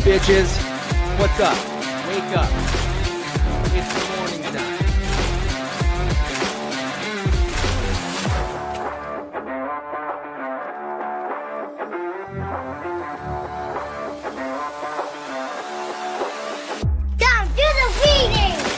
bitches. What's up? Wake up. It's morning time. Down, do the reading!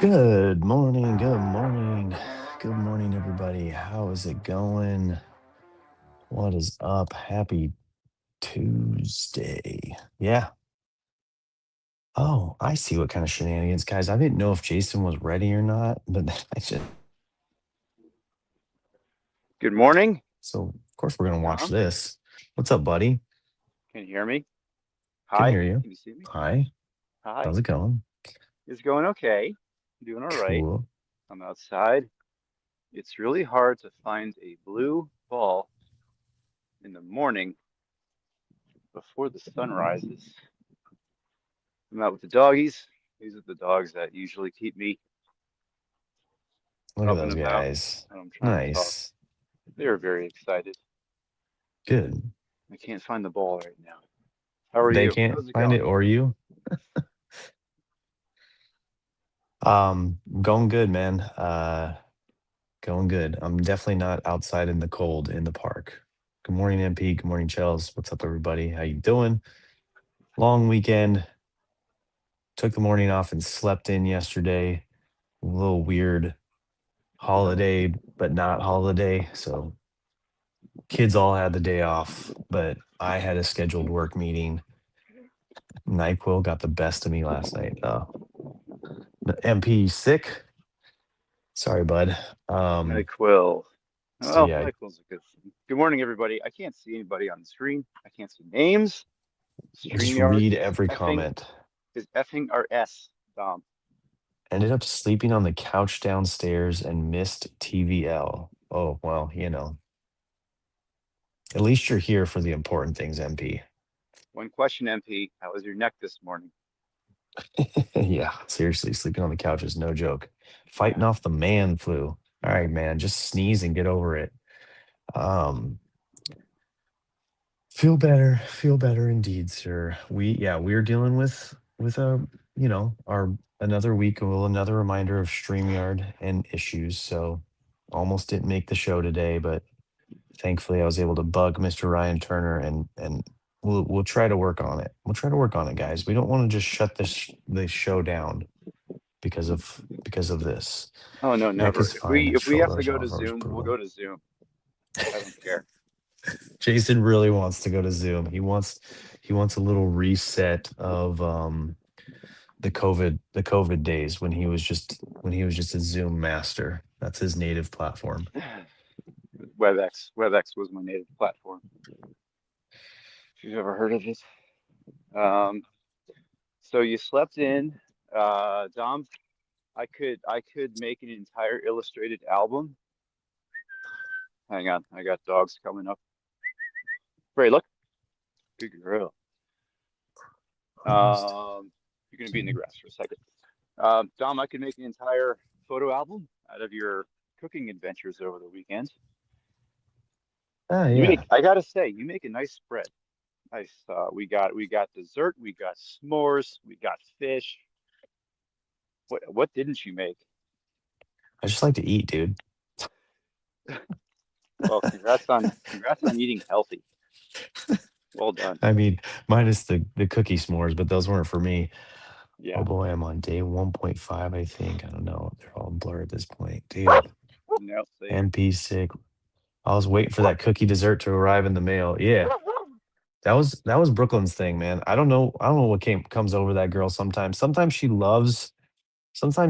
Good morning, good morning, good morning, everybody. How is it going? What is up? Happy Tuesday. Yeah. Oh, I see what kind of shenanigans, guys. I didn't know if Jason was ready or not, but I just Good morning, so of course we're gonna watch Tom. this. What's up, buddy? Can you hear me? Can Hi, hear you. can you see me? Hi, Hi. how's it going? It's going okay. Doing all right. Cool. I'm outside. It's really hard to find a blue ball in the morning before the sun rises. I'm out with the doggies. These are the dogs that usually keep me Look at up and those about guys. when I'm trying to talk. Nice. They're very excited. Good. I can't find the ball right now. How are They you? can't How's it find it going? or you? Going good, man. Going good. I'm definitely not outside in the cold in the park. Good morning, MP. Good morning, Chels. What's up, everybody? How you doing? Long weekend. Took the morning off and slept in yesterday. A little weird holiday, but not holiday. So kids all had the day off, but I had a scheduled work meeting. NyQuil got the best of me last night. The MP sick. Sorry, bud. Um, NyQuil. so Well, yeah, NyQuil's a good thing. Good morning, everybody. I can't see anybody on the screen. I can't see names. just StreamYard read is every effing comment. our S, Dom. Ended up sleeping on the couch downstairs and missed TVL. Oh, well, at least you're here for the important things, MP. One question, MP. How was your neck this morning? Yeah, seriously, sleeping on the couch is no joke. Fighting Yeah. off the man flu. All right, man, just sneeze and get over it. Um, feel better indeed, sir. We're dealing with our another week, well, another reminder of StreamYard and issues. So almost didn't make the show today, but thankfully I was able to bug Mr. Ryan Turner and we'll try to work on it. We'll try to work on it, guys. We don't want to just shut this show down because of this. Oh no, Neck never. is If we fine. if we have to Shoulders go to off. I was Zoom, we'll brutal. go to Zoom. I don't care. Jason really wants to go to Zoom. He wants a little reset of the COVID days when he was just a Zoom master. That's his native platform. WebEx was my native platform. If you've ever heard of it. Um, so you slept in, Dom. I could make an entire illustrated album. Hang on, I got dogs coming up. Ray, look, good girl. You're gonna be in the grass for a second. Dom, I could make an entire photo album out of your cooking adventures over the weekend. Ah, yeah. I gotta say, you make a nice spread. Nice. We got dessert, we got s'mores, we got fish. What didn't you make? I just like to eat, dude. Well, congrats on eating healthy. Well done. I mean, minus the cookie s'mores, but those weren't for me. Oh Yeah. boy, I'm on day 1.5, I think. I don't know. They're all blurred at this point. Dude, No, same. MP sick. I was waiting for that cookie dessert to arrive in the mail. Yeah. That was Brooklyn's thing, man. I don't know what comes over that girl sometimes. Sometimes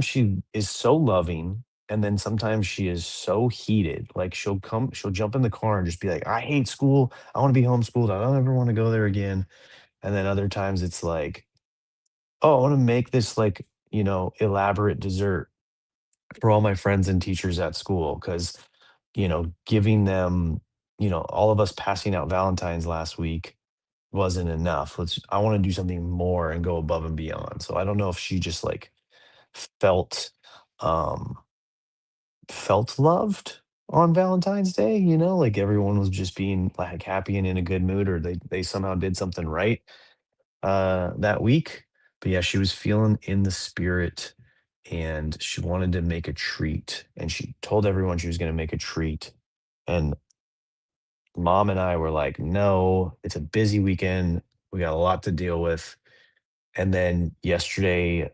she is so loving, and then sometimes she is so heated. Like she'll jump in the car and just be like, I hate school. I want to be homeschooled. I don't ever want to go there again. And then other times it's like, oh, I want to make this like, elaborate dessert for all my friends and teachers at school because, giving them all of us passing out Valentine's last week wasn't enough. I want to do something more and go above and beyond. So I don't know if she just like felt um felt loved on Valentine's Day, like everyone was just being like happy and in a good mood, or they somehow did something right that week. But yeah, she was feeling in the spirit and she wanted to make a treat, and she told everyone she was going to make a treat. And mom and I were like, no, it's a busy weekend. We got a lot to deal with. And then yesterday,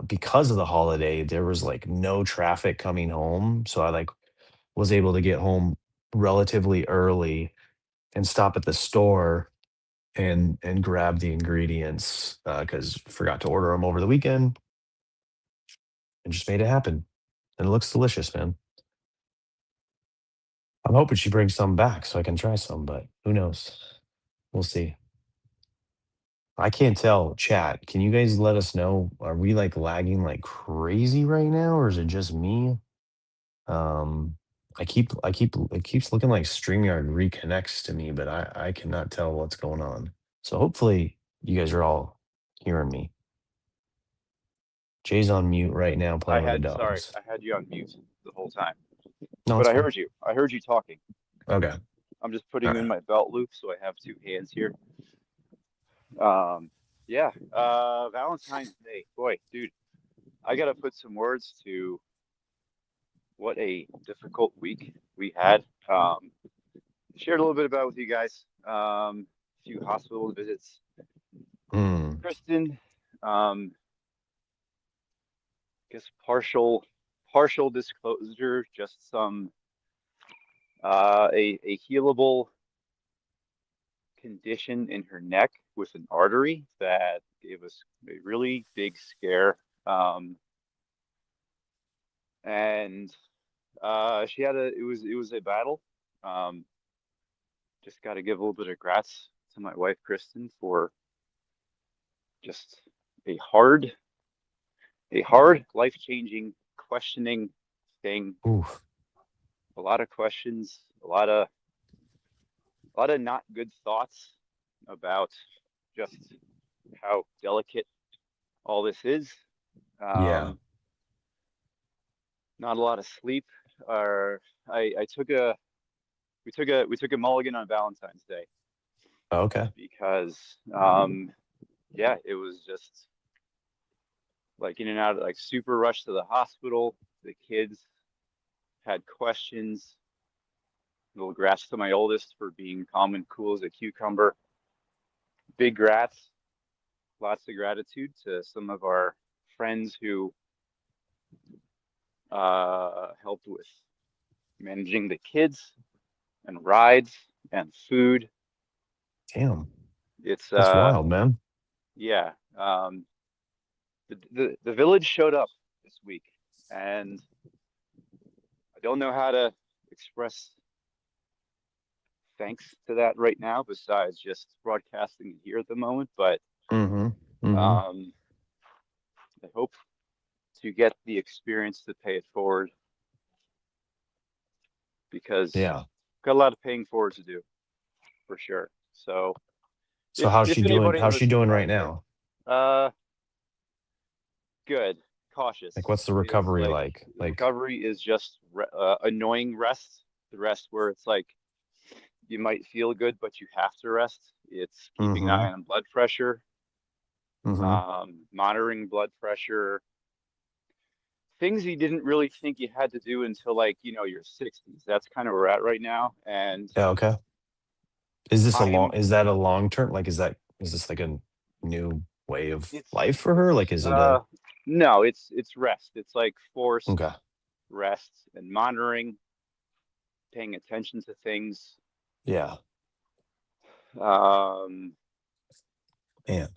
because of the holiday, there was like no traffic coming home. So I like was able to get home relatively early and stop at the store and grab the ingredients because forgot to order them over the weekend and just made it happen. And it looks delicious, man. I'm hoping she brings some back so I can try some, but who knows? We'll see. I can't tell. Chat, can you guys let us know? Are we like lagging like crazy right now, or is it just me? Um, it keeps looking like StreamYard reconnects to me, but I cannot tell what's going on. So hopefully you guys are all hearing me. Jay's on mute right now playing with the Sorry, dogs. I had you on mute the whole time, No, but it's fine. I heard you talking. Okay. I'm just All putting you in right. my belt loop, so I have two hands here. Yeah, Valentine's Day. Boy, dude, I gotta put some words to what a difficult week we had. Shared a little bit about with you guys. A few hospital visits. Hmm. Kristen, guess partial disclosure, just some a healable condition in her neck with an artery that gave us a really big scare. And she had it was a battle. Um, just got to give a little bit of grats to my wife Kristen for just a hard life-changing questioning thing. Oof. A lot of questions, a lot of not good thoughts about just how delicate all this is. Yeah. Um, not a lot of sleep. Or I took a we took a mulligan on Valentine's Day Okay. because yeah, it was just like in and out, like super rush to the hospital. The kids had questions. Little grats to my oldest for being calm and cool as a cucumber. Big grats, lots of gratitude to some of our friends who helped with managing the kids and rides and food. Damn. It's That's wild, man. yeah. The village showed up this week, and I don't know how to express thanks to that right now, besides just broadcasting it here at the moment. But Mm-hmm. Mm-hmm. um, I hope to get the experience to pay it forward because Yeah. got a lot of paying forward to do for sure. So So how's if she doing? anybody How's she listening doing right finds it, now? uh, good, Like, cautious. what's the It's recovery like like? the Like, recovery is just annoying rest. The rest where it's like you might feel good, but you have to rest. It's keeping an mm-hmm. eye on blood pressure, Mm-hmm. monitoring blood pressure, things you didn't really think you had to do until like, your 60s. That's kind of where we're at right now. And Yeah, okay. I'm, Is that a long term? Like, is this like a new way of life for her? Like, it's, is it a no, it's rest. It's like forced okay? rest and monitoring, paying attention to things. Yeah, Um, man.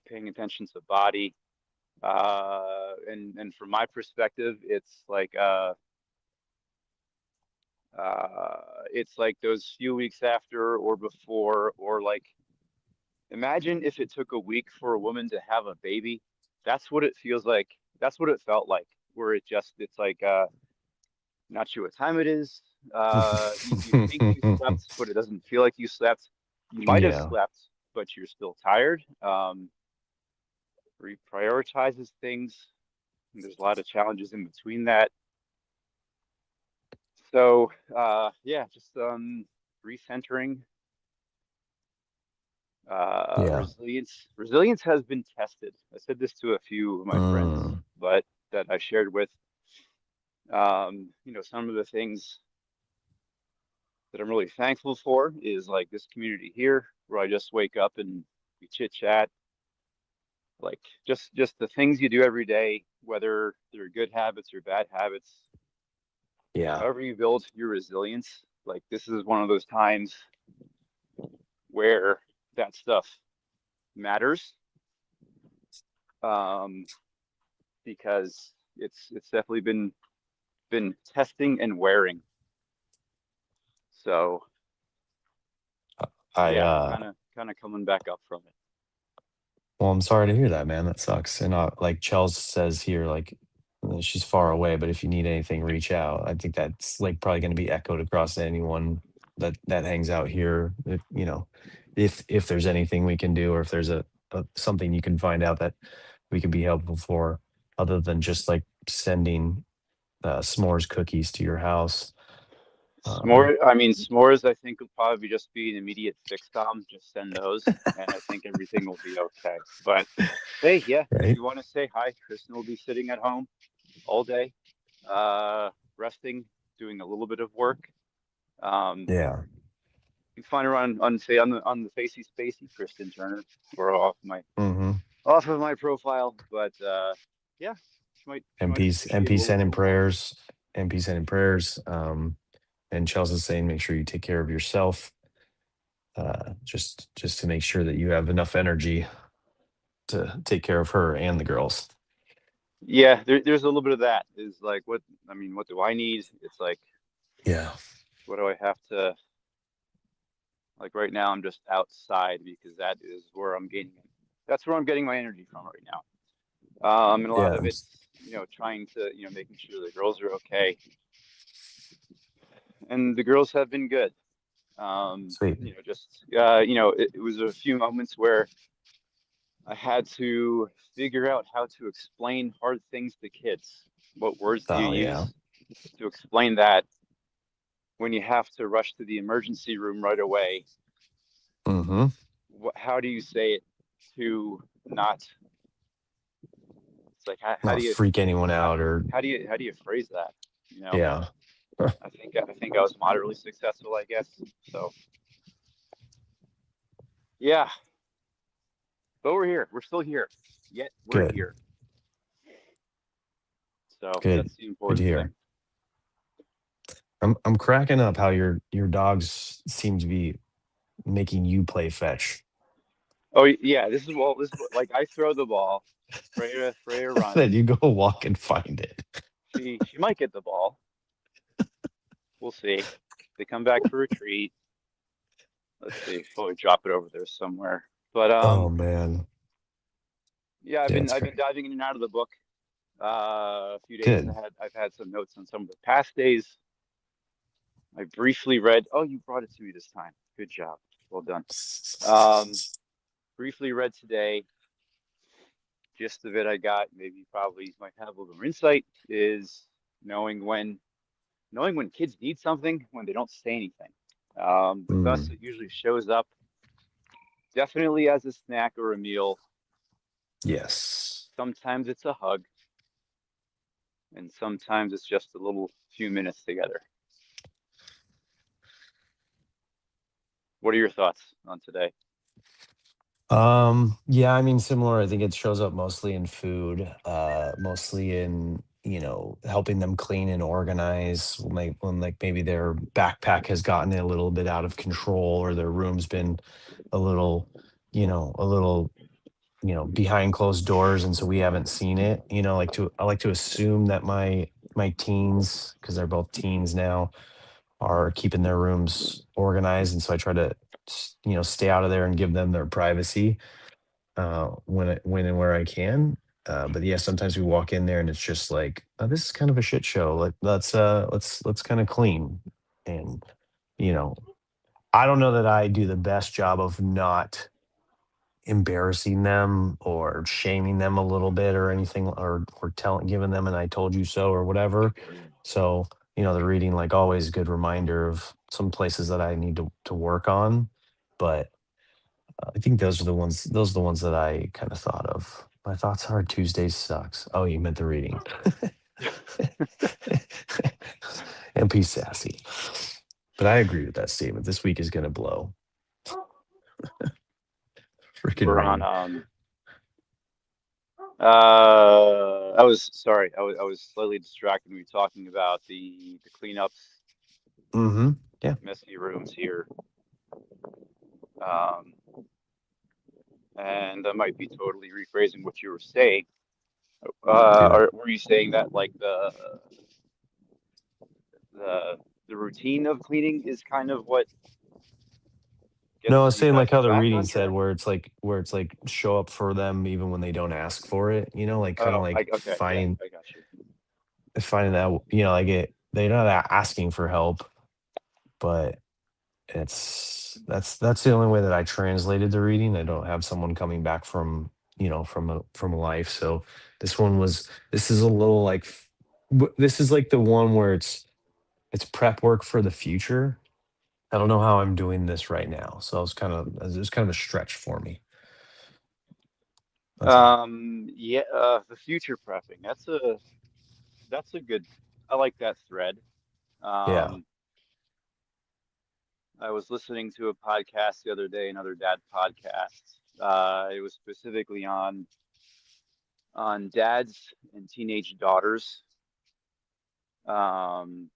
Paying attention to body. And from my perspective, it's like those few weeks after or before, or like imagine if it took a week for a woman to have a baby. That's what it feels like. That's what it felt like, where it's like not sure what time it is. You think you slept, but it doesn't feel like you slept. You might have Yeah. slept, but you're still tired. Reprioritizes things. And there's a lot of challenges in between that. So yeah, just recentering, Yeah. resilience. Resilience has been tested. I said this to a few of my friends, Mm. but that I shared with, some of the things that I'm really thankful for is like this community here, where I just wake up and we chit chat, like just the things you do every day, whether they're good habits or bad habits, Yeah. however you build your resilience. Like this is one of those times where that stuff matters, um, because it's definitely been testing and wearing. So I yeah, kind of coming back up from it. Well, I'm sorry to hear that, man. That sucks. And like Chels says here, like she's far away, but if you need anything, reach out. I think that's like probably going to be echoed across anyone that hangs out here. If there's anything we can do, or if there's a something you can find out that we could be helpful for, other than just like sending s'mores cookies to your house. Um, S'mores, I think will probably just be an immediate fix, Tom. Just send those, and I think everything will be okay. But hey, yeah, if right? you want to say hi, Kristen will be sitting at home all day, resting, doing a little bit of work. Um, Yeah. you can find her on say on the Facey Spacey, Kristen Turner, or Hmm. off of my profile. But yeah, she might appreciate a MP's little sending little love. prayers. MP sending prayers. And Chelsea's saying, make sure you take care of yourself, just to make sure that you have enough energy to take care of her and the girls. Yeah, there's a little bit of that. Is like what do I need? It's like, Yeah. what do I have to, like right now I'm just outside because that is where that's where I'm getting my energy from right now. And a lot Yeah. of it's, trying to, making sure the girls are okay. And the girls have been good. Sweet. It was a few moments where I had to figure out how to explain hard things to kids. What words do you Oh yeah. use to explain that when you have to rush to the emergency room right away? Hmm. How do you say it to not? It's like how do Not you freak anyone how, out or how do you phrase that? You know, yeah. I think I was moderately successful, I guess. So yeah, but we're here. We're still here. Yet we're Good. here. So Good. that's the Good to important thing. hear. I'm cracking up how your dogs seem to be making you play fetch. Oh yeah, this is like I throw the ball. Freya Then runs. you go walk and find it. She might get the ball. We'll see. They come back for a treat. Let's see. Probably drop it over there somewhere. But Oh man. yeah, I've Yeah, been it's I've been great. diving in and out of the book. A few days Good. I've had some notes on some of the past days. I briefly read. Oh, you brought it to me this time. Good job. Well done. Um, Briefly read today. Gist of it I got. Maybe probably might have a little more insight. Is knowing when knowing when kids need something when they don't say anything. With us, Mm, it usually shows up definitely as a snack or a meal. yes. Sometimes it's a hug, and sometimes it's just a little few minutes together. What are your thoughts on today? Yeah, I mean, similar. I think it shows up mostly in food, mostly in, helping them clean and organize when like maybe their backpack has gotten a little bit out of control, or their room's been a little, a little, behind closed doors, and so we haven't seen it. I like to assume that my teens, because they're both teens now, are keeping their rooms organized, and so I try to stay out of there and give them their privacy when and where I can. But yeah, sometimes we walk in there and it's just like, this is kind of a shit show. Like let's kind of clean. And, you know, I don't know that I do the best job of not embarrassing them or shaming them a little bit or anything, or telling giving them an "I told you so" or whatever. So, the reading, like always, good reminder of some places that I need to work on. But I think those are the ones that I kind of thought of. My thoughts are Tuesdays sucks. Oh, you meant the reading. And be sassy. But I agree with that statement. This week is gonna blow. Freaking We're on rain. I was sorry, I was slightly distracted. We were talking about the cleanups, Mm-hmm. Yeah. messy rooms here. Um, and I might be totally rephrasing what you were saying. Do it. Were you saying that like the the routine of cleaning is kind of what No, I gets was you saying like guys how the back reading on said, track? where it's like show up for them even when they don't ask for it. Like kind of Oh, like okay, yeah, finding I got you. finding that like they're not asking for help, but that's the only way that I translated the reading. I don't have someone coming back from from a life. So this is a little like this is like the one where it's prep work for the future. I don't know how I'm doing this right now, so it was kind of a stretch for me. That's all. Yeah, the future prepping. That's a good. I like that thread. Yeah. Um, I was listening to a podcast the other day, another dad podcast. It was specifically on dads and teenage daughters, um,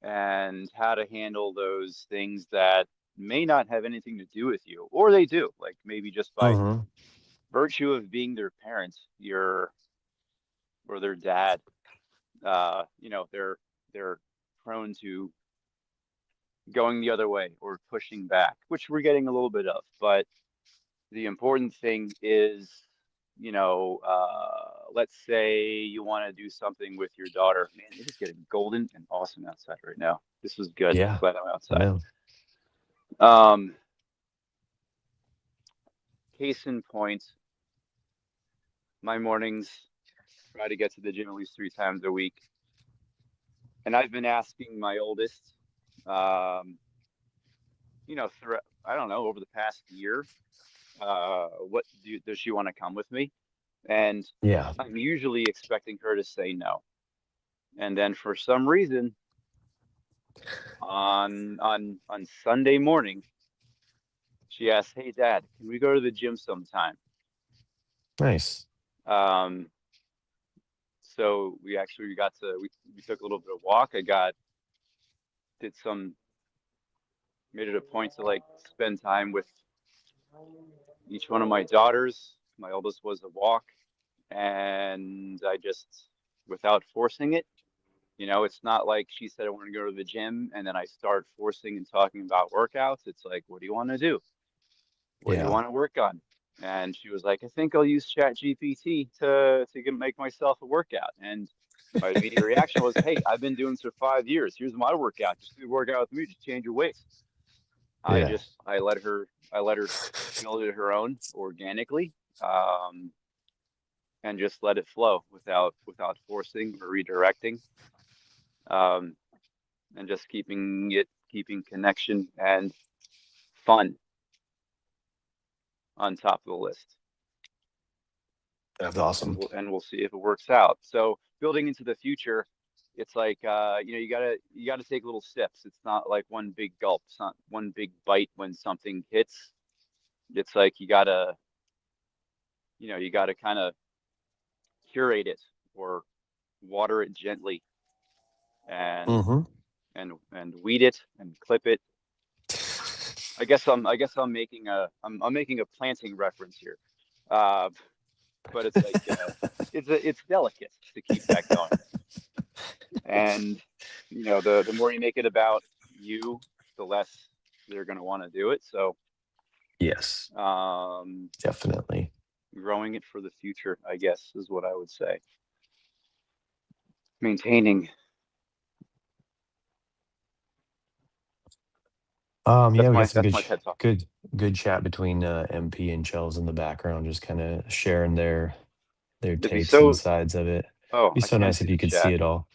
and how to handle those things that may not have anything to do with you, or they do, like maybe just by Hmm. virtue of being their parent, your or their dad. They're prone to going the other way or pushing back, which we're getting a little bit of. But the important thing is, let's say you want to do something with your daughter. Man, it is getting golden and awesome outside right now. This is good. Yeah, Glad I'm I outside. know. Um, Case in point, my mornings try to get to the gym at least 3 times a week. And I've been asking my oldest, um, I don't know, over the past year, does she want to come with me? And Yeah. I'm usually expecting her to say no. And then for some reason, on Sunday morning, she asked, "Hey Dad, can we go to the gym sometime?" Nice. Um, so we took a little bit of walk. Did some made it a point to like spend time with each one of my daughters. My oldest was a walk, and I just, without forcing it, it's not like she said I want to go to the gym and then I start forcing and talking about workouts. It's like, what do you want to do? What do you Yeah. want to work on? And she was like, I think I'll use Chat GPT to make myself a workout. And my immediate reaction was, hey, I've been doing this for 5 years. Here's my workout. Just do the workout with me. Just change your weights. Yeah. I let her build it her own organically, um, and just let it flow without forcing or redirecting, um, and just keeping connection and fun on top of the list. That's And awesome. we'll see if it works out. So building into the future, it's like you gotta take little steps. It's not like one big gulp. It's not one big bite when something hits. It's like you gotta kind of curate it or water it gently and Hmm. and weed it and clip it. I guess I'm I'm making a planting reference here. Uh, but it's like it's delicate to keep that going. And the more you make it about you, the less they're going to want to do it. So Yes, um, definitely. growing it for the future, I guess, is what I would say. Maintaining Yeah, we got some That's my TED talk. good chat between MP and Chels in the background, just kind of sharing their It'd be takes and so. sides of it. Oh, Be I so can nice if see you the could see chat. it all.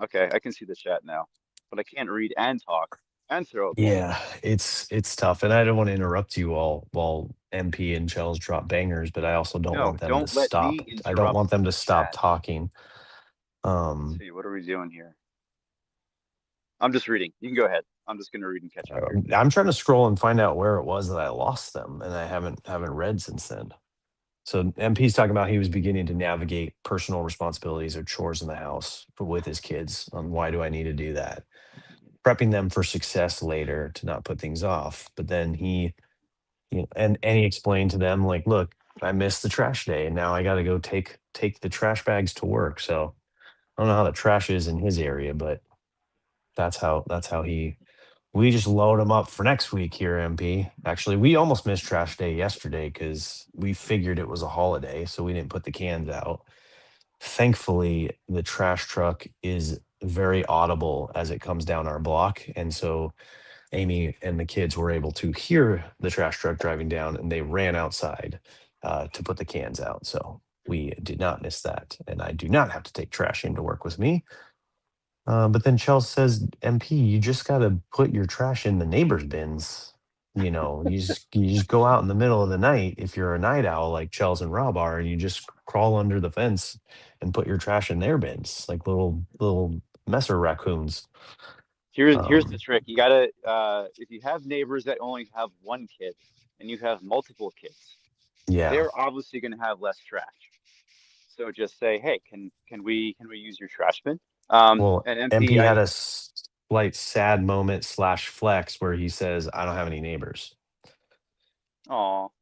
Okay, I can see the chat now, but I can't read and talk and throw a ball. Yeah, it's tough, and I don't want to interrupt you all while MP and Chels drop bangers, but I also don't No, want them to don't let me stop. I don't want interrupt them to the stop chat. talking. Let's Um, see, what are we doing here? I'm just reading. You can go ahead. I'm just gonna read and catch up here. I'm trying to scroll and find out where it was that I lost them, and I haven't read since then. So MP's talking about he was beginning to navigate personal responsibilities or chores in the house with his kids. On why do I need to do that? Prepping them for success later to not put things off. But then and he explained to them like, look, I missed the trash day, and now I got to go take the trash bags to work. So I don't know how the trash is in his area, but that's how he we just load them up for next week here, MP. Actually, we almost missed trash day yesterday because we figured it was a holiday, so we didn't put the cans out. Thankfully, the trash truck is very audible as it comes down our block. And so Amy and the kids were able to hear the trash truck driving down and they ran outside to put the cans out. So we did not miss that. And I do not have to take trash into work with me. But then Chelsea says, MP, you just got to put your trash in the neighbor's bins. You just go out in the middle of the night if you're a night owl like Chels and Rob are, and you just crawl under the fence and put your trash in their bins like little messer raccoons. Here's the Um, trick. You gotta if you have neighbors that only have one kid and you have multiple kids, yeah. they're obviously gonna have less trash. So just say, hey, can we use your trash bin? Well, And MP, MP had a slight sad moment slash flex where he says, "I don't have any neighbors." oh,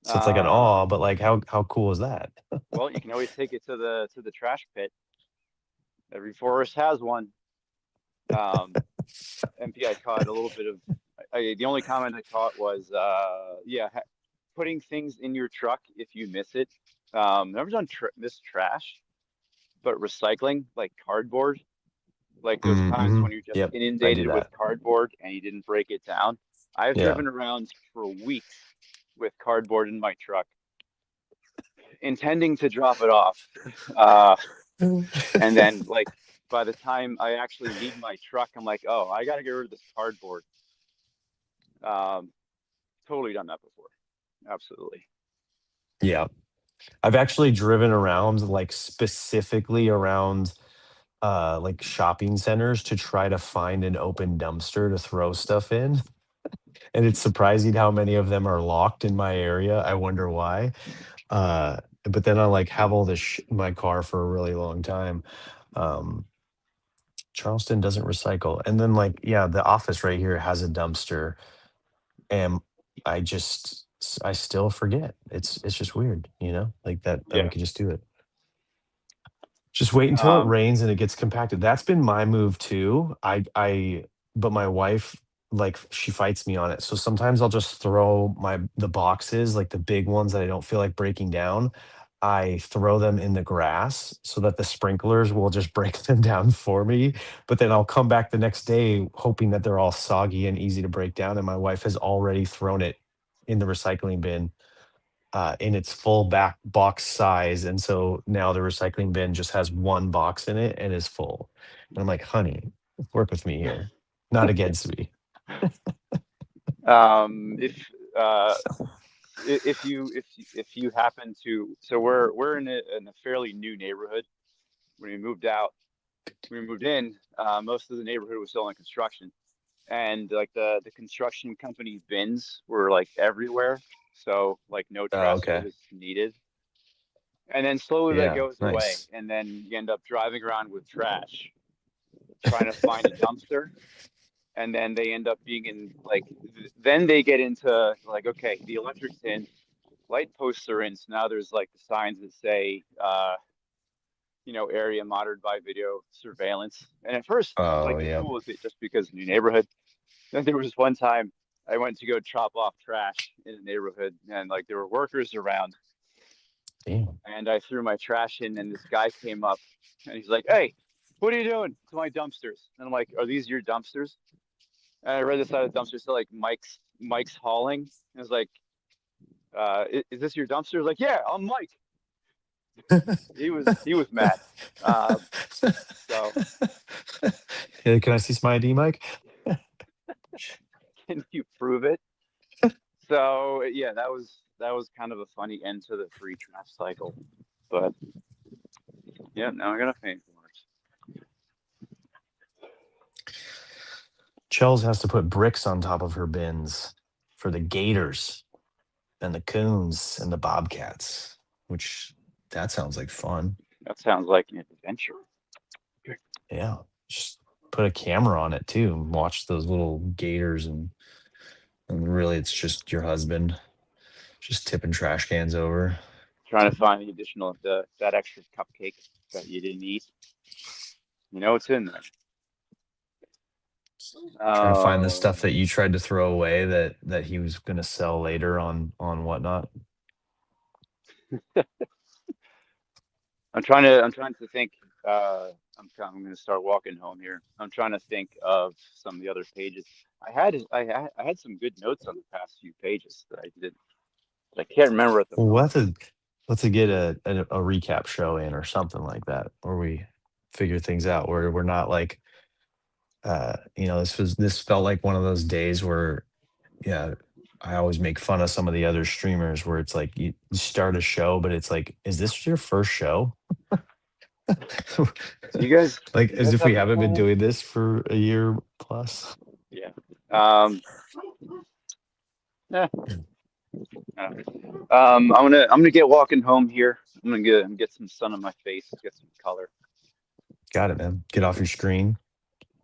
So it's like an uh, awe, but like how cool is that? well, you can always take it to the trash pit. Every forest has one. Um, MP, I caught a little bit of. The only comment I caught was, yeah, putting things in your truck if you miss it. Never done tr miss trash, but recycling like cardboard, like those times Mm-hmm. when you're just Yep, I do inundated with that. cardboard and you didn't break it down. I've Yeah. driven around for weeks with cardboard in my truck, intending to drop it off. Uh, and then like by the time I actually need my truck, I'm like, oh, I gotta get rid of this cardboard. Um, totally done that before. Absolutely. Yeah. I've actually driven around like specifically around like shopping centers to try to find an open dumpster to throw stuff in. And it's surprising how many of them are locked in my area. I wonder why. But then I like have all this in my car for a really long time. Um, Charleston doesn't recycle. And then like, yeah, the office right here has a dumpster and I still forget. It's just weird, like that we Yeah. could just do it. Just wait until it Um, rains and it gets compacted. That's been my move too. But my wife, like, she fights me on it. So sometimes I'll just throw the boxes, like the big ones that I don't feel like breaking down. I throw them in the grass so that the sprinklers will just break them down for me. But then I'll come back the next day hoping that they're all soggy and easy to break down. And my wife has already thrown it in the recycling bin in its full back box size. And so now the recycling bin just has one box in it and is full. And I'm like, honey, work with me here, not against me. if uh, if you happen to, so we're in a fairly new neighborhood. When we moved in, most of the neighborhood was still in construction, and like the construction company bins were like everywhere, so like no Oh, trash okay. was needed. And then slowly that Yeah. goes away, Nice. and then you end up driving around with trash, trying to find a dumpster, and then they end up being in like, then they get into like, okay, the electric's in, light posts are in, so now there's like the signs that say, area monitored by video surveillance. And at first, Oh, like you're yeah. cool with it just because new neighborhood. Then there was one time I went to go chop off trash in the neighborhood, and like there were workers around, Damn. and I threw my trash in, and this guy came up, and he's like, "Hey, what are you doing to my dumpsters?" And I'm like, "Are these your dumpsters?" And I read this out of the dumpster. So like Mike's hauling. It was like, is this your dumpster? Like, yeah, I'm Mike. He was mad. So Yeah, can I see some ID, Mike? can you prove it? So yeah, that was kind of a funny end to the free trash cycle. But yeah, now I gotta pay for it. Chels has to put bricks on top of her bins for the gators and the coons and the bobcats, which that sounds like fun. That sounds like an adventure. Yeah. Just put a camera on it too and watch those little gators and really it's just your husband just tipping trash cans over. Trying to find the additional that extra cupcake that you didn't eat. You know it's in there. Trying to find the Oh, stuff that you tried to throw away that he was going to sell later on whatnot. I'm trying to think. I'm going to start walking home here. I'm trying to think of some of the other pages. I had some good notes on the past few pages that I did. But I can't remember at the Well, moment. let's get a recap show in or something like that where we figure things out where we're not like this felt like one of those days where yeah, I always make fun of some of the other streamers where it's like you start a show, but it's like, is this your first show? Do you guys Like do you as guys if we have a haven't been poll? doing this for a year plus. Yeah. Um. Yeah. I'm gonna get walking home here. I'm gonna get some sun on my face, get some color. Got it, man. Get off your screen.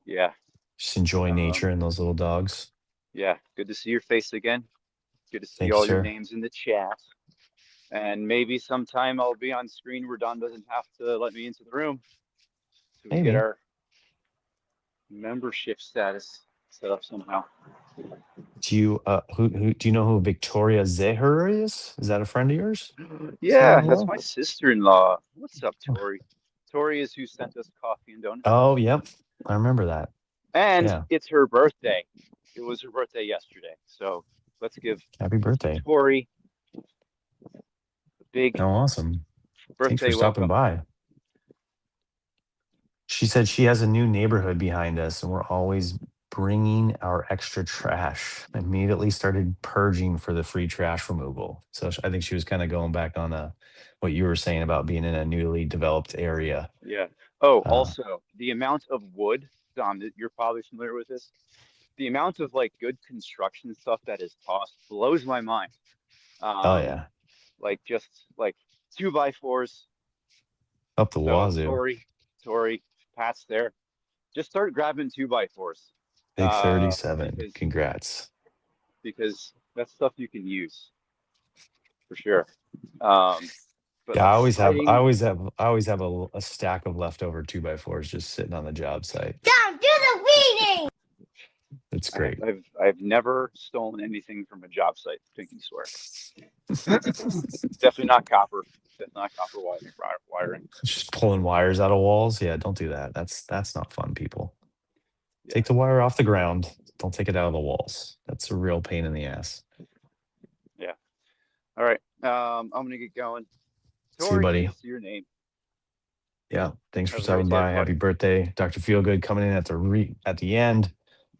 Yeah. Just enjoy Um. nature and those little dogs. Yeah. Good to see your face again. Good to see Thank you, all your sir. names in the chat. And maybe sometime I'll be on screen where Don doesn't have to let me into the room, so we can get Maybe. our membership status set up somehow. Do you who do you know who Victoria Zeher is? Is that a friend of yours? Yeah, Saying that's hello? my sister-in-law. What's up, Oh, Tori? Tori is who sent us coffee and donuts. oh, yep. I remember that. And Yeah. it's her birthday. It was her birthday yesterday. So let's give Happy birthday. Tori a big Oh, awesome. Thanks for birthday stopping welcome. by. She said she has a new neighborhood behind us and we're always bringing our extra trash. Immediately started purging for the free trash removal. So I think she was kind of going back on what you were saying about being in a newly developed area. Yeah. Oh, Uh, also, the amount of wood, Dom, you're probably familiar with this. The amount of like good construction stuff that is tossed blows my mind. oh Um, yeah, like just like 2x4s. up the So wazoo. Tori, Pat's there. Just start grabbing 2x4s. Big 37. Because Congrats. that's stuff you can use for sure. Um, but Yeah, like sliding, I always have a stack of leftover 2x4s just sitting on the job site. Dom, do the reading. It's I have great. I've never stolen anything from a job site. Pinky swear. Definitely not copper. Definitely not copper wiring. Just pulling wires out of walls. Yeah, don't do that. That's not fun, people. Yeah. Take the wire off the ground. Don't take it out of the walls. That's a real pain in the ass. Yeah. All right. I'm gonna get going. See you, Tori, good buddy. to see your name. Yeah. Thanks for Have a great stopping day, by. Happy everybody. birthday. Dr. Feelgood coming in at the end,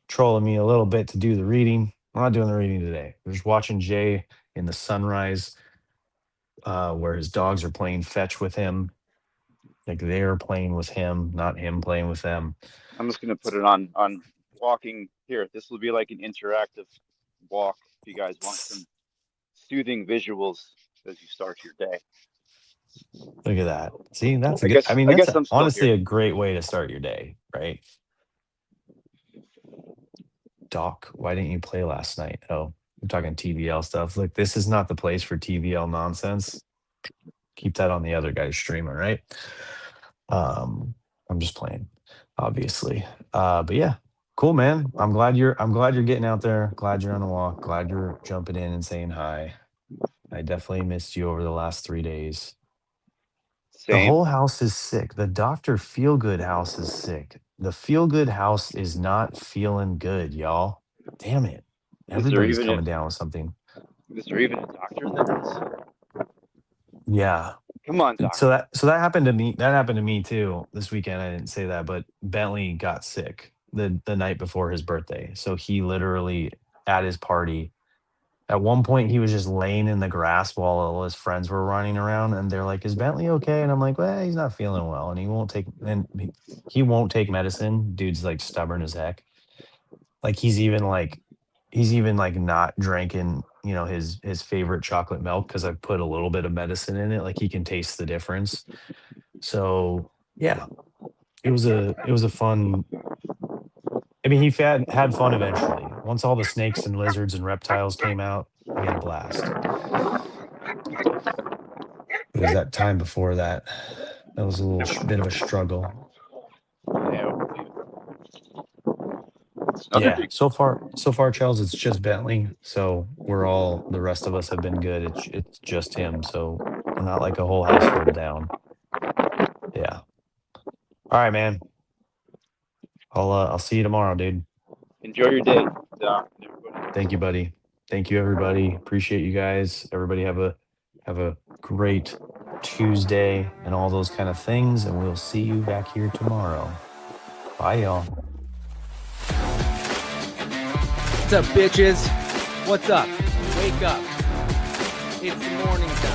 trolling me a little bit to do the reading. We're not doing the reading today. We're just watching Jay in the sunrise, where his dogs are playing fetch with him. Like they're playing with him, not him playing with them. I'm just gonna put it on walking here. This will be like an interactive walk if you guys want some soothing visuals as you start your day. Look at that. See, that's a I good. guess I guess I'm still Honestly here. a great way to start your day, right? Doc, why didn't you play last night? Oh, I'm talking TVL stuff. Look, this is not the place for TVL nonsense. Keep that on the other guy's streamer, right? I'm just playing, obviously. But yeah, cool, man. I'm glad you're getting out there. Glad you're on a walk. Glad you're jumping in and saying hi. I definitely missed you over the last 3 days. The Same. whole house is sick. The Dr. Feelgood house is sick. the feel good house is not feeling good, y'all. Damn it. Is there Everybody's even coming a, down with something. is there even a doctor in the house? Yeah. Come on, So doctor. that happened to me. That happened to me too this weekend. I didn't say that, but Bentley got sick the night before his birthday. So he literally at his party, at one point he was just laying in the grass while all his friends were running around, and they're like, "Is Bentley okay?" And I'm like, "Well, he's not feeling well, and he won't take medicine. Dude's like stubborn as heck. Like he's even like not drinking, his favorite chocolate milk because I put a little bit of medicine in it. Like he can taste the difference. So yeah, it was a fun. I mean, he had fun eventually. Once all the snakes and lizards and reptiles came out, he had a blast. It was that time before that. That was a little bit of a struggle. Yeah, it's nothing Yeah, big. so far, Charles, it's just Bentley. So the rest of us have been good. It's just him. So we're not like a whole household down. Yeah. All right, man. I'll see you tomorrow, dude. Enjoy your day, Doc, and everybody Thank you, else. buddy. Thank you, everybody. Appreciate you guys. Everybody have a great Tuesday and all those kind of things. And we'll see you back here tomorrow. Bye, y'all. What's up, bitches? What's up? Wake up. It's morning time.